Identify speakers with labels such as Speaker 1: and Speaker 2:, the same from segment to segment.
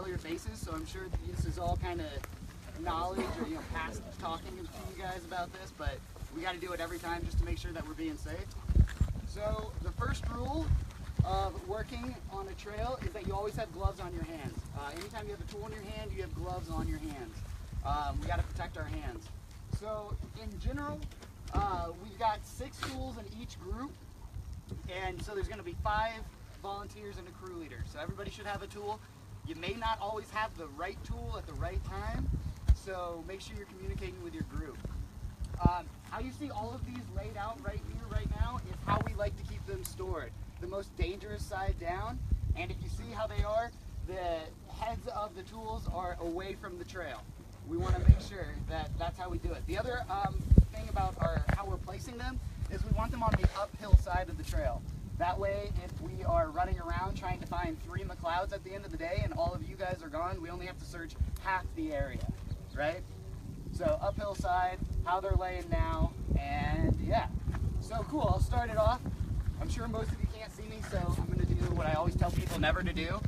Speaker 1: all your bases, so I'm sure this is all kind of knowledge or past talking to you guys about this, but we got to do it every time just to make sure that we're being safe. So the first rule of working on a trail is that you always have gloves on your hands. Anytime you have a tool in your hand, you have gloves on your hands. We got to protect our hands. So in general, we've got 6 tools in each group, and so there's going to be 5 volunteers and a crew leader. So everybody should have a tool. You may not always have the right tool at the right time, so make sure you're communicating with your group. How you see all of these laid out right here, right now, is how we like to keep them stored. The most dangerous side down, and if you see how they are, the heads of the tools are away from the trail. We want to make sure that that's how we do it. The other thing about how we're placing them is we want them on the uphill side of the trail. That way, if we are running around trying to find 3 McLeods at the end of the day and all of you guys are gone, we only have to search half the area, right? So uphill side, how they're laying now, and yeah. So cool, I'll start it off. I'm sure most of you can't see me, so I'm going to do what I always tell people never to do.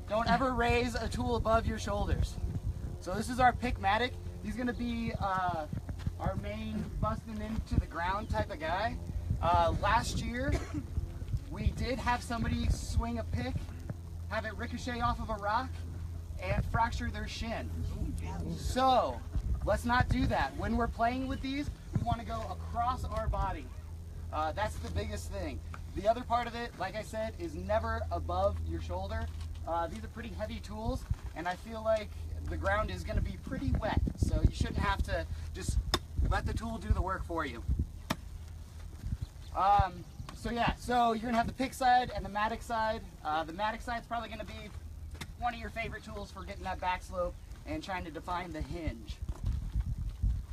Speaker 1: Don't ever raise a tool above your shoulders. So this is our pick mattock. He's going to be our main busting into the ground type of guy. Last year, we did have somebody swing a pick, have it ricochet off of a rock, and fracture their shin. So let's not do that. When we're playing with these, we want to go across our body. That's the biggest thing. The other part of it, like I said, is never above your shoulder. These are pretty heavy tools, and I feel like the ground is going to be pretty wet, so you shouldn't have to just let the tool do the work for you. So yeah, so you're going to have the pick side and the mattock side. The mattock side is probably going to be one of your favorite tools for getting that back slope and trying to define the hinge.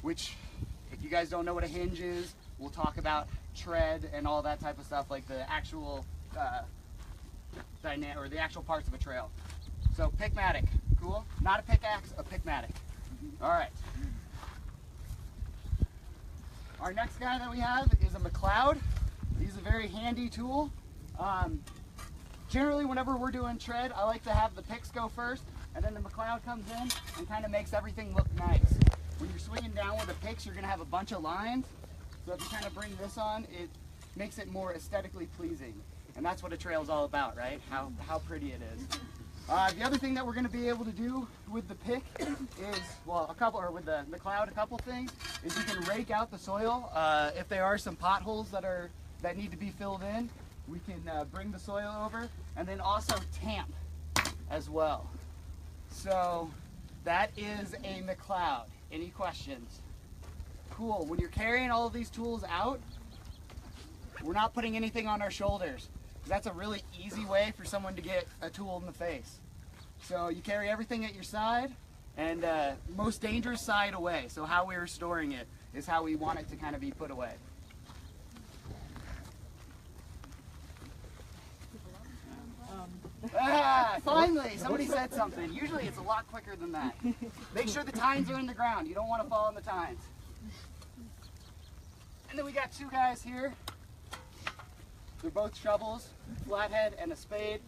Speaker 1: Which, if you guys don't know what a hinge is, we'll talk about tread and all that type of stuff, like the actual the actual parts of a trail. So pick mattock, cool? Not a pickaxe, a pick mattock. All right. Our next guy that we have is a McLeod. He's a very handy tool. Generally, whenever we're doing tread, I like to have the picks go first, and then the McLeod comes in and kind of makes everything look nice. When you're swinging down with the picks, you're going to have a bunch of lines. So if you kind of bring this on, it makes it more aesthetically pleasing. And that's what a trail is all about, right? How pretty it is. The other thing that we're going to be able to do with the pick is, well, with the McLeod, a couple things, is you can rake out the soil. If there are some potholes that need to be filled in, we can bring the soil over, and then also tamp as well. So that is a McLeod. Any questions? Cool. When you're carrying all of these tools out, we're not putting anything on our shoulders. That's a really easy way for someone to get a tool in the face. So you carry everything at your side, and most dangerous side away. So how we were storing it is how we want it to kind of be put away. Finally, somebody said something. Usually it's a lot quicker than that. Make sure the tines are in the ground. You don't want to fall on the tines. And then we got 2 guys here. They're both shovels, flathead, and a spade.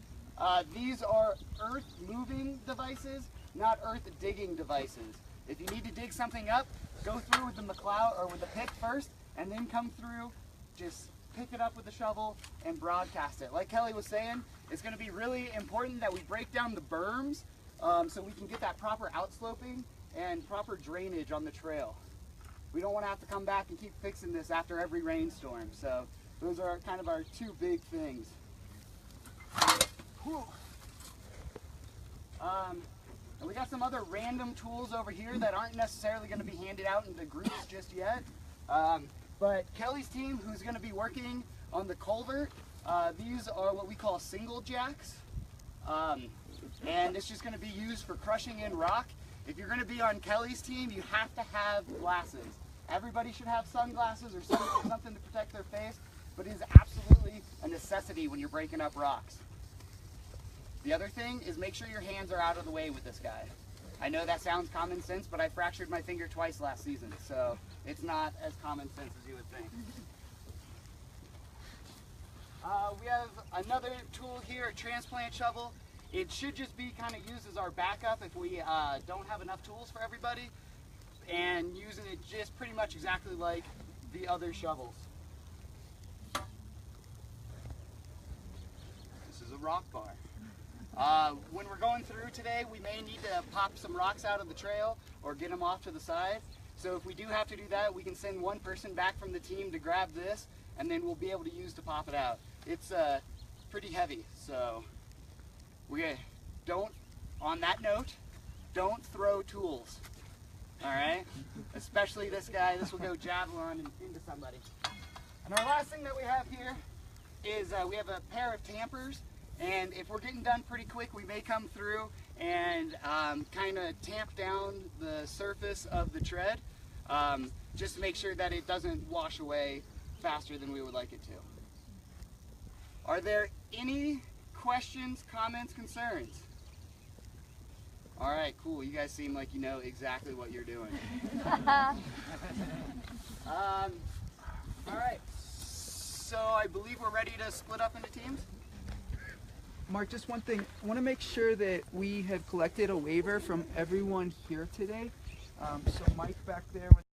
Speaker 1: These are earth-moving devices, not earth-digging devices. If you need to dig something up, go through with the McLeod or with the pick first, and then come through, just pick it up with the shovel and broadcast it. Like Kelly was saying, it's going to be really important that we break down the berms so we can get that proper outsloping and proper drainage on the trail. We don't want to have to come back and keep fixing this after every rainstorm. So those are kind of our 2 big things. And we got some other random tools over here that aren't necessarily going to be handed out into groups just yet. But Kelly's team, who's going to be working on the culvert, these are what we call single jacks. And it's just going to be used for crushing in rock. If you're going to be on Kelly's team, you have to have glasses. Everybody should have sunglasses or something to protect their face, but it is absolutely a necessity when you're breaking up rocks. The other thing is make sure your hands are out of the way with this guy. I know that sounds common sense, but I fractured my finger twice last season, so it's not as common sense as you would think. We have another tool here, a transplant shovel. It should just be kind of used as our backup if we don't have enough tools for everybody, and using it just pretty much exactly like the other shovels. This is a rock bar. When we're going through today, we may need to pop some rocks out of the trail or get them off to the side. So if we do have to do that, we can send one person back from the team to grab this, and then we'll be able to use to pop it out. It's pretty heavy, so on that note, don't throw tools, all right? Especially this guy. This will go javelin into somebody. And our last thing that we have here is we have a pair of tampers, and if we're getting done pretty quick, we may come through and kind of tamp down the surface of the tread, just to make sure that it doesn't wash away faster than we would like it to. Are there any questions, comments, concerns? All right, cool. You guys seem like you know exactly what you're doing. All right, so I believe we're ready to split up into teams.
Speaker 2: Mark, just one thing. I want to make sure that we have collected a waiver from everyone here today. So Mike back there with